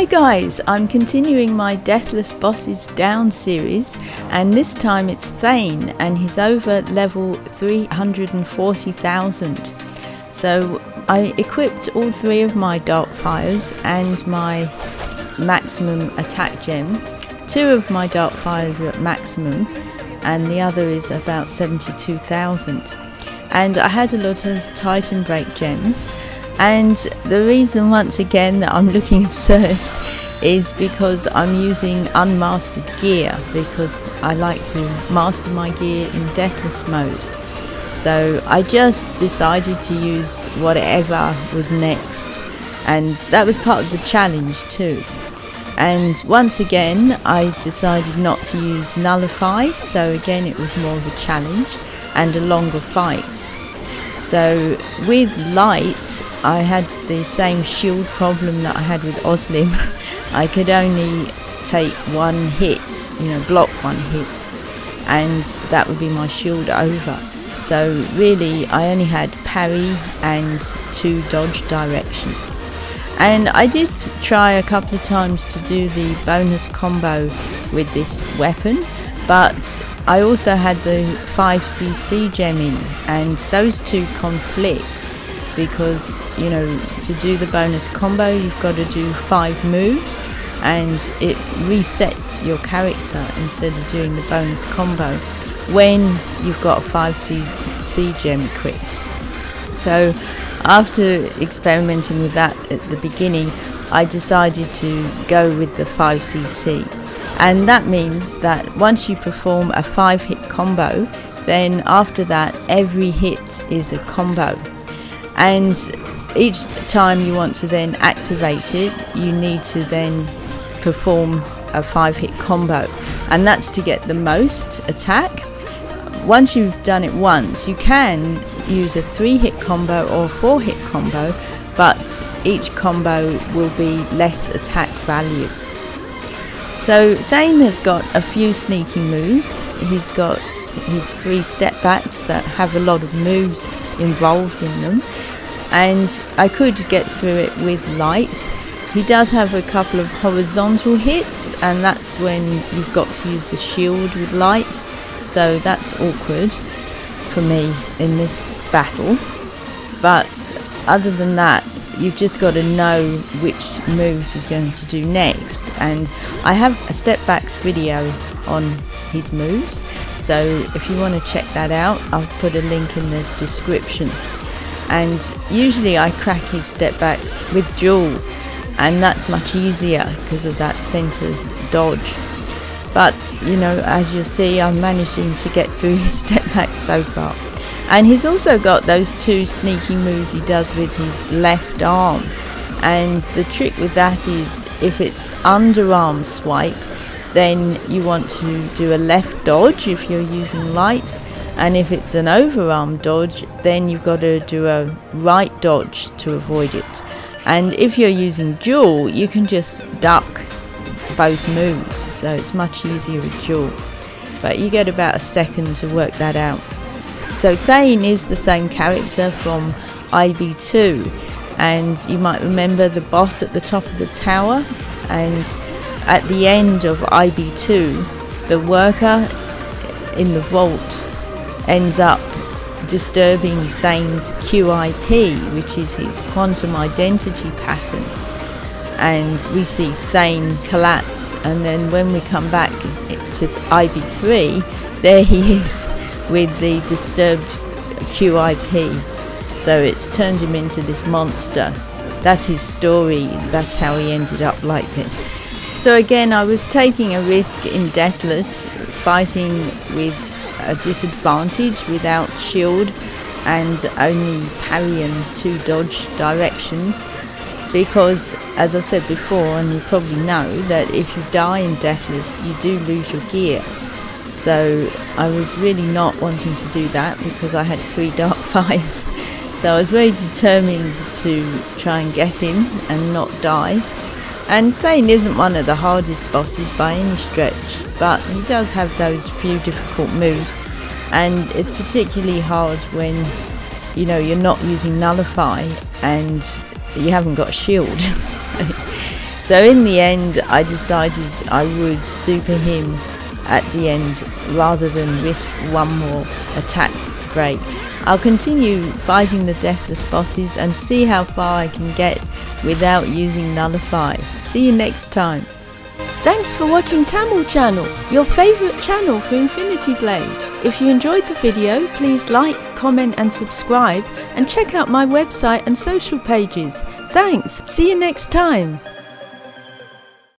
Hi guys, I'm continuing my Deathless Bosses Down series, and this time it's THANE and he's over level 340,000. So I equipped all three of my dark fires and my maximum attack gem. Two of my dark fires are at maximum and the other is about 72,000. And I had a lot of Titan break gems. And the reason once again that I'm looking absurd is because I'm using unmastered gear, because I like to master my gear in deathless mode. So I just decided to use whatever was next, and that was part of the challenge too. And once again I decided not to use nullify, so again it was more of a challenge and a longer fight. So with light, I had the same shield problem that I had with Oslim. I could only take one hit, block one hit, and that would be my shield over. So really I only had parry and 2 dodge directions. And I did try a couple of times to do the bonus combo with this weapon, but I also had the 5cc gem in, and those two conflict because, to do the bonus combo you've got to do 5 moves and it resets your character instead of doing the bonus combo when you've got a 5cc gem equipped. So after experimenting with that at the beginning, I decided to go with the 5cc. And that means that once you perform a 5-hit combo, then after that every hit is a combo. And each time you want to then activate it, you need to then perform a 5-hit combo. And that's to get the most attack. Once you've done it once, you can use a 3-hit combo or a 4-hit combo, but each combo will be less attack value. So THANE has got a few sneaky moves. He's got his 3 step backs that have a lot of moves involved in them, and I could get through it with light. He does have a couple of horizontal hits, and that's when you've got to use the shield with light, so that's awkward for me in this battle. But other than that, you've just got to know which moves he's going to do next, and I have a step backs video on his moves, so if you want to check that out, I'll put a link in the description. And usually I crack his step backs with dual, and that's much easier because of that center dodge. But as you'll see, I'm managing to get through his step backs so far. And he's also got those 2 sneaky moves he does with his left arm. And the trick with that is, if it's underarm swipe, then you want to do a left dodge if you're using light. And if it's an overarm dodge, then you've got to do a right dodge to avoid it. And if you're using dual, you can just duck both moves. So it's much easier with dual. But you get about a second to work that out. So THANE is the same character from IB2, and you might remember the boss at the top of the tower, and at the end of IB2 the worker in the vault ends up disturbing THANE's QIP, which is his quantum identity pattern, and we see THANE collapse, and then when we come back to IB3, there he is with the disturbed QIP. So it's turned him into this monster. That's his story, that's how he ended up like this. So again, I was taking a risk in Deathless, fighting with a disadvantage without shield and only parry and 2 dodge directions, because as I've said before, and you probably know, that if you die in Deathless you do lose your gear. So I was really not wanting to do that because I had 3 dark fires. So I was very determined to try and get him and not die. And THANE isn't one of the hardest bosses by any stretch, but he does have those few difficult moves, and it's particularly hard when you're not using nullify and you haven't got a shield. So in the end I decided I would super him at the end rather than risk one more attack break. I'll continue fighting the Deathless bosses and see how far I can get without using Nullify. See you next time. Thanks for watching tamLChannel, your favourite channel for Infinity Blade. If you enjoyed the video, please like, comment and subscribe, and check out my website and social pages. Thanks, see you next time.